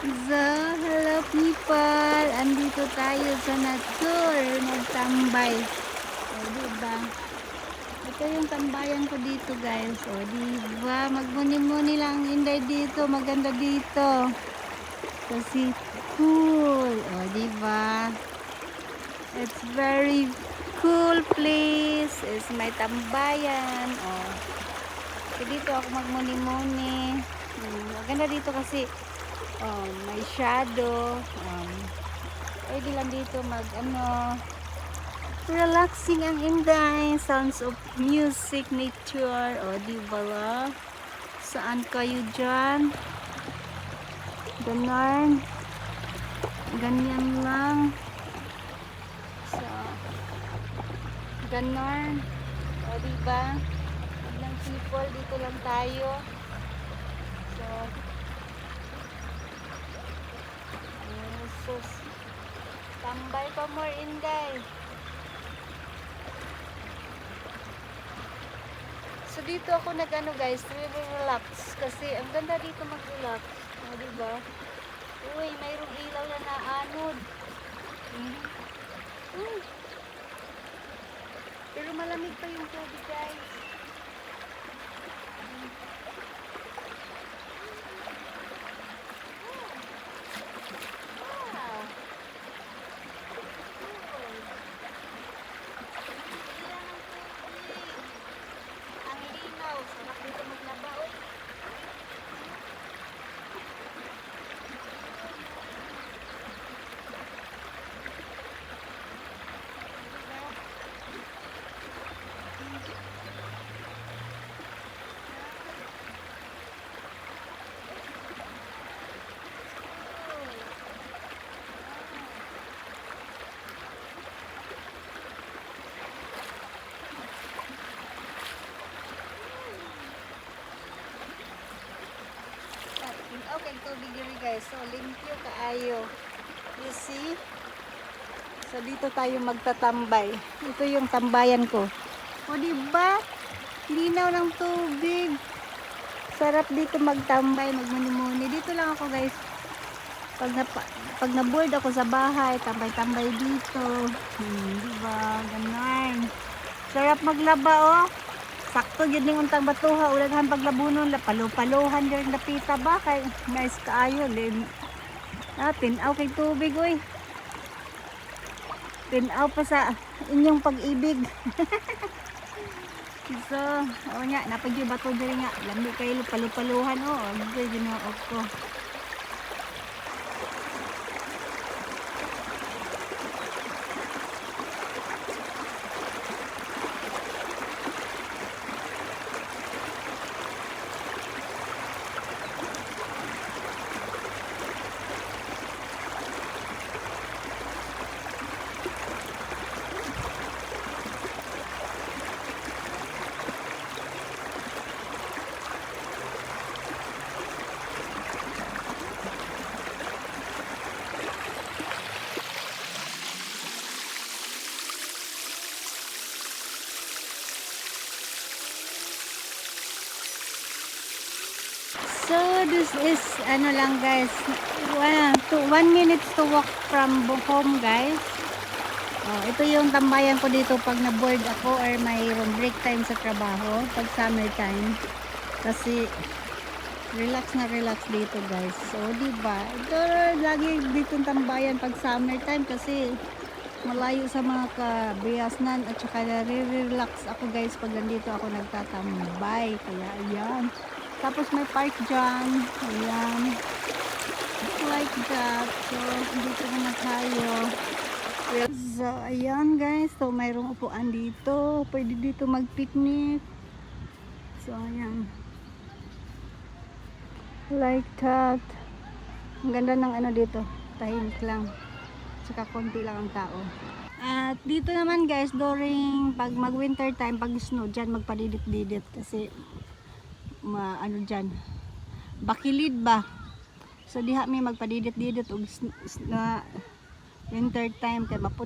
So, hello people! Andito tayo sa natur, nagtambay. O, diba? Ito yung tambayan ko dito, guys. O, diba? Magmuni-muni lang inday dito. Maganda dito. Kasi cool. O, diba? It's very cool place. It's my tambayan. O, so, dito ako magmuni-muni. Maganda dito kasi may shadow. Pwede lang dito mag relaxing ang inday, sounds of music, nature. O diba la? Saan kayo dyan? Ganon, ganyan lang. So ganon. O diba? Ng people, dito lang tayo. So sus, tambay pa more inday. So dito ako nag-ano guys, relax kasi ang ganda dito mag-relax. O diba? Uy, mayroong ilaw na naanod. Pero malamig pa yung tubig guys. Sarap dito maglaba, oy. Okay, tubig diri guys. So, limpyo kaayo. You see? So, dito tayo magtatambay. Ito yung tambayan ko. O, diba? Linaw ng tubig. Sarap dito magtambay, magmuni-muni. Dito lang ako guys. Pag na-board ako sa bahay, tambay-tambay dito. Diba? Ganun. Sarap maglaba, oh. Sakto yun yung untang batuha, ulaghan paglabunon, palupaluhan din napita ba kay nice kaayo din. Tinaw kay tubig oy. Tinaw pa sa inyong pag-ibig. So, o nya, napagyo bato diri nga, lami kay palupaluhan oh, gid ginoo ko. So this is ano lang guys, 1 minutes to walk from home guys. Ito yung tambayan ko dito pag na-board ako or mayroong break time sa trabaho pag summer time. Kasi relax na relax dito guys. So diba, ito lagi dito tambayan pag summer time kasi malayo sa mga kabiasnan at saka nare-relax ako guys pag nandito ako nagtatambay. Kaya ayan. Tapos may park dyan. Ayan. Like that. So, dito naman tayo. So, ayan guys. So, mayroong upuan dito. Pwede dito mag-picnic. So, ayan. Like that. Ang ganda ng ano dito. Tahimik lang. Saka konti lang ang tao. At dito naman guys, during pag mag-winter time, pag snow, dyan magpadidit-didit. Kasi ano dyan, bakilid ba, so diha may magpadidit-didit og na winter time kay mapun